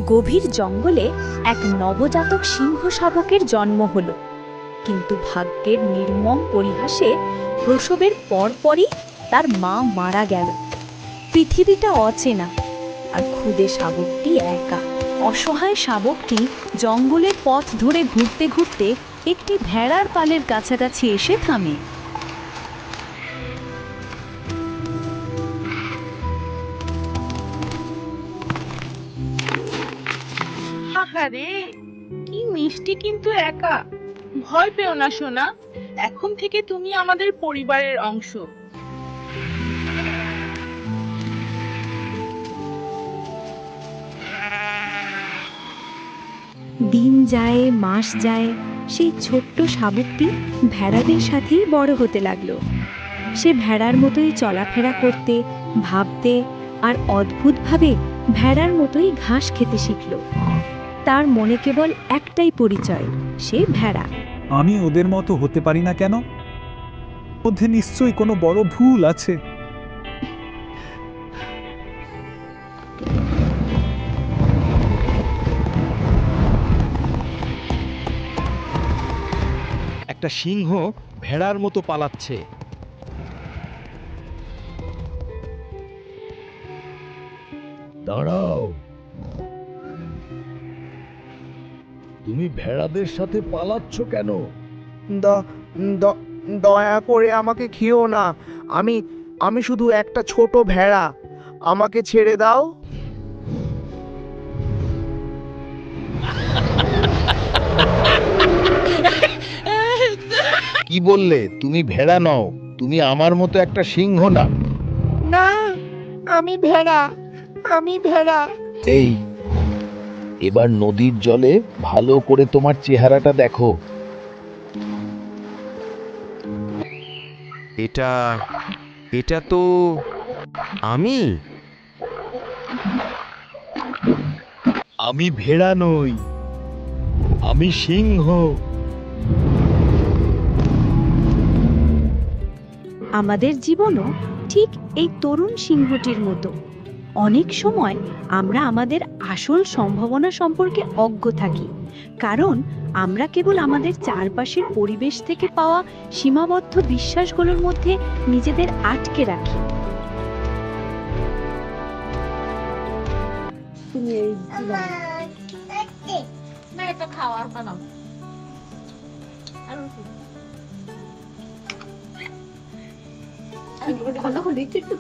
গভীর জঙ্গলে এক নবজাতক সিংহ শাবকের জন্ম হলো, কিন্তু ভাগ্যের নির্মম পরিহাসে প্রসবের পরপরই তার মা মারা গেল। পৃথিবীটা অচেনা, আর ক্ষুদে শাবকটি একা। অসহায় শাবকটি জঙ্গলের পথ ধরে ঘুরতে ঘুরতে একটি ভেড়ার পালের কাছাকাছি এসে থামে। আহারে, কি মিষ্টি কিন্তু একা। ভয় পেও না সোনা, এখন থেকে তুমি আমাদের পরিবারের অংশ। দিন যায়, মাস যায়, সেই ছোট্ট শাবকটি ভেড়াদের সাথেই বড় হতে লাগলো। সে ভেড়ার মতোই চলাফেরা করতে, ভাবতে, আর অদ্ভুতভাবে ভেড়ার মতোই ঘাস খেতে শিখল। তার মনে কেবল একটাই পরিচয়, সে ভেড়া। আমি ওদের মতো হতে পারি না কেন? মধ্যে নিশ্চয়ই কোনো বড় ভুল আছে। একটা সিংহ ভেড়ার মতো পালাচ্ছে। দাঁড়াও, তুমি ভেড়াদের সাথে পালাচ্ছ কেন? দয়া করে আমাকে খেও না। আমি শুধু একটা ছোট ভেড়া, আমাকে ছেড়ে দাও। কি বললে? তুমি ভেড়া নও, তুমি আমার মতো একটা সিংহ না। না, আমি ভেড়া, আমি ভেড়া। এই, এবার নদীর জলে ভালো করে তোমার চেহারাটা দেখো। এটা তো আমি ভেড়া নই, আমি সিংহ। আমাদের জীবনও ঠিক এই তরুণ সিংহটির মতো। অনেক সময় আমরা আমাদের আসল সম্ভাবনা সম্পর্কে অজ্ঞ থাকি, কারণ আমরা কেবল আমাদের চারপাশের পরিবেশ থেকে পাওয়া সীমাবদ্ধ বিশ্বাসগুলোর মধ্যে নিজেদের আটকে রাখি। খাওয়ার বানাও। একটু